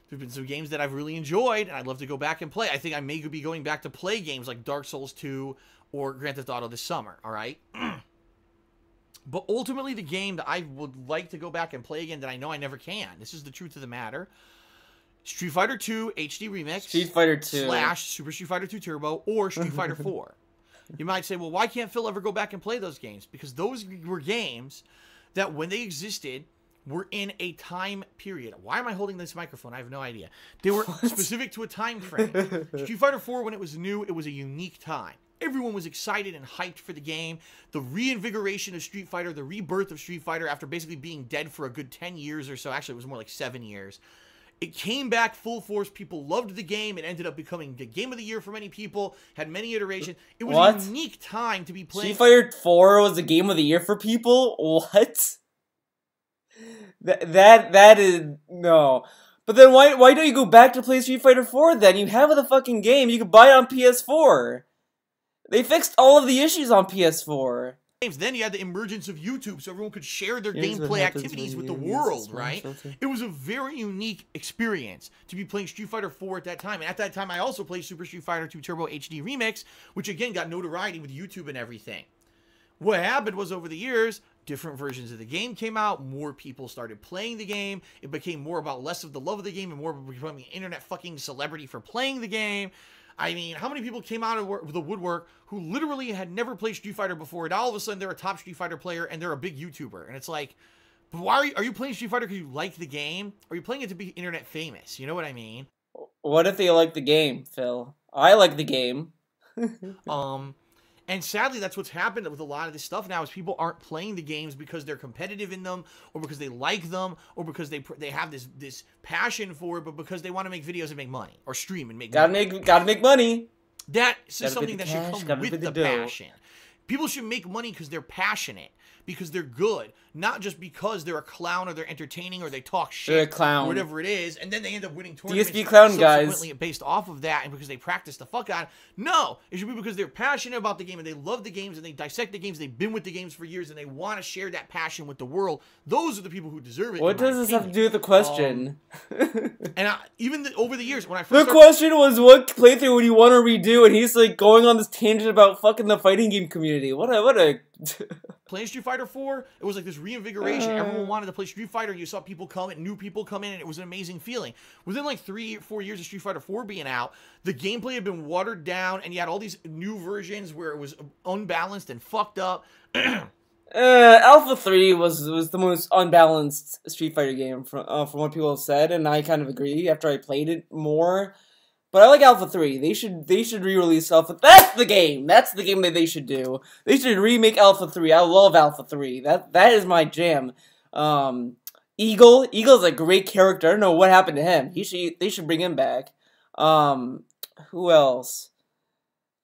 There's been some games that I've really enjoyed, and I'd love to go back and play. I think I may be going back to play games like Dark Souls 2 or Grand Theft Auto this summer, alright? But ultimately, the game that I would like to go back and play again that I know I never can, this is the truth of the matter, Street Fighter 2 HD Remix, Street Fighter 2 / Super Street Fighter 2 Turbo, or Street Fighter 4. You might say, well, why can't Phil ever go back and play those games? Because those were games that, when they existed, were in a time period. Why am I holding this microphone? I have no idea. They were specific to a time frame. Street Fighter 4, when it was new, it was a unique time. Everyone was excited and hyped for the game. The reinvigoration of Street Fighter, the rebirth of Street Fighter after basically being dead for a good 10 years or so. Actually, it was more like 7 years. It came back full force. People loved the game. It ended up becoming the game of the year for many people. Had many iterations. It was a unique time to be playing. Street Fighter 4 was the game of the year for people? What? That is... No. But then why don't you go back to play Street Fighter 4 then? You have the fucking game. You can buy it on PS4. They fixed all of the issues on PS4. Then you had the emergence of YouTube, so everyone could share their gameplay activities with the world, right? It was a very unique experience to be playing Street Fighter 4 at that time. And at that time, I also played Super Street Fighter 2 Turbo HD Remix, which again got notoriety with YouTube and everything. What happened was, over the years, different versions of the game came out, more people started playing the game, it became more about less of the love of the game and more of becoming an internet fucking celebrity for playing the game. I mean, how many people came out of the woodwork who literally had never played Street Fighter before, and all of a sudden they're a top Street Fighter player and they're a big YouTuber? And it's like, but why are you playing Street Fighter because you like the game? Or are you playing it to be internet famous? You know what I mean? What if they like the game, Phil? I like the game. And sadly, that's what's happened with a lot of this stuff now, is people aren't playing the games because they're competitive in them, or because they like them, or because they have this passion for it, but because they want to make videos and make money, or stream and make money. Gotta make money. That's something that should come with the passion. People should make money because they're passionate, because they're good, not just because they're a clown or they're entertaining or they talk shit, they're a clown, or whatever it is, and then they end up winning tournaments. DSP clown guys, based off of that, and because they practice the fuck out. No, it should be because they're passionate about the game and they love the games and they dissect the games. They've been with the games for years and they want to share that passion with the world. Those are the people who deserve it. What does this have to do with the question? And even over the years, when I first question was, what playthrough would you want to redo? And he's like going on this tangent about fucking the fighting game community. What a Playing Street Fighter 4, it was like this reinvigoration. Everyone wanted to play Street Fighter, and you saw people come in, new people come in, and it was an amazing feeling. Within like 3 or 4 years of Street Fighter 4 being out, the gameplay had been watered down, and you had all these new versions where it was unbalanced and fucked up. Alpha 3 was the most unbalanced Street Fighter game from what people have said, and I kind of agree after I played it more. But I like Alpha 3. They should re-release Alpha. That's the game. That's the game that they should do. They should remake Alpha 3. I love Alpha 3. That is my jam. Eagle's a great character. I don't know what happened to him. They should bring him back. Who else?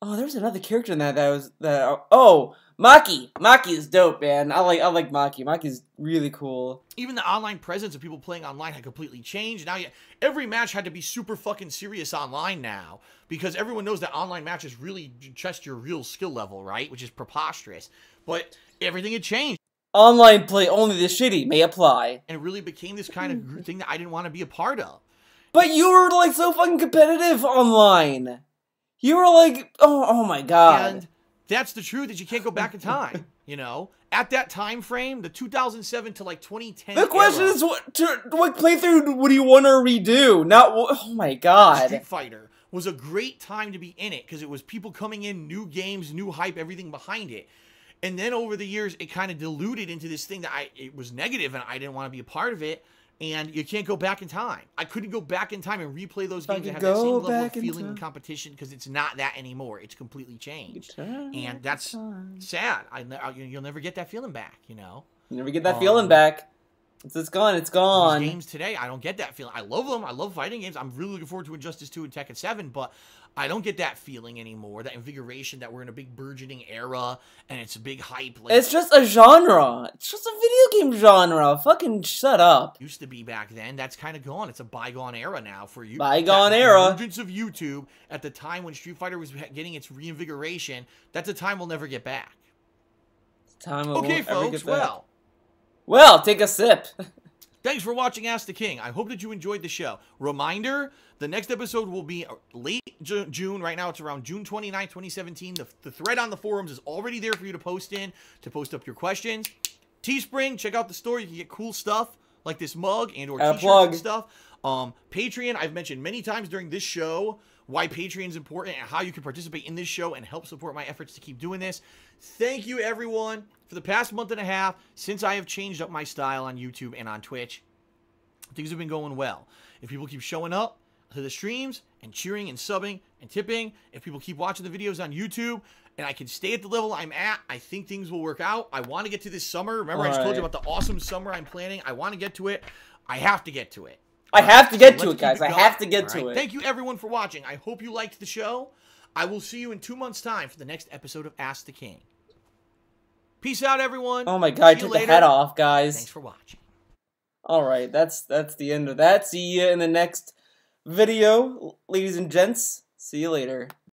Oh, there's another character in that Maki is dope, man. I like Maki. Maki's really cool. Even the online presence of people playing online had completely changed. Now, every match had to be super fucking serious online now because everyone knows that online matches really test your real skill level, right? Which is preposterous. But everything had changed. Online play only the shitty may apply. And it really became this kind of thing that I didn't want to be a part of. But you were like so fucking competitive online. You were like, oh my god. And that's the truth, is you can't go back in time, you know? At that time frame, the 2007 to like 2010 The question is, what playthrough would you want to redo? Not, oh my god. Street Fighter was a great time to be in it because it was people coming in, new games, new hype, everything behind it. And then over the years, it kind of diluted into this thing that it was negative and I didn't want to be a part of it. And you can't go back in time. I couldn't go back in time and replay those games and have that same level of feeling and competition because it's not that anymore. It's completely changed. And that's sad. You'll never get that feeling back, you know? You never get that feeling back. It's gone. It's gone. These games today, I don't get that feeling. I love them. I love fighting games. I'm really looking forward to Injustice 2 and Tekken 7, but I don't get that feeling anymore, that invigoration that we're in a big burgeoning era and it's a big hype. Like, it's just a genre. It's just a video game genre. Fucking shut up. Used to be back then. That's kind of gone. It's a bygone era now for you. Bygone era. The emergence of YouTube at the time when Street Fighter was getting its reinvigoration, that's a time we'll never get back. Okay, folks, well, take a sip. Thanks for watching Ask the King. I hope that you enjoyed the show. Reminder, the next episode will be late June. Right now, it's around June 29th, 2017. The thread on the forums is already there for you to post up your questions. Teespring, check out the store. You can get cool stuff like this mug and or t-shirts and stuff. Patreon, I've mentioned many times during this show why Patreon is important and how you can participate in this show and help support my efforts to keep doing this. Thank you, everyone, for the past month and a half since I have changed up my style on YouTube and on Twitch. Things have been going well. If people keep showing up to the streams and cheering and subbing and tipping, if people keep watching the videos on YouTube, and I can stay at the level I'm at, I think things will work out. I want to get to this summer. Remember, I just told you about the awesome summer I'm planning. I want to get to it. I have to get to it. I have to get to it, guys. I have to get to it. Thank you, everyone, for watching. I hope you liked the show. I will see you in 2 months' time for the next episode of Ask the King. Peace out, everyone. Oh my god, I took the head off, guys. Thanks for watching. Alright, that's the end of that. See you in the next video, ladies and gents. See you later.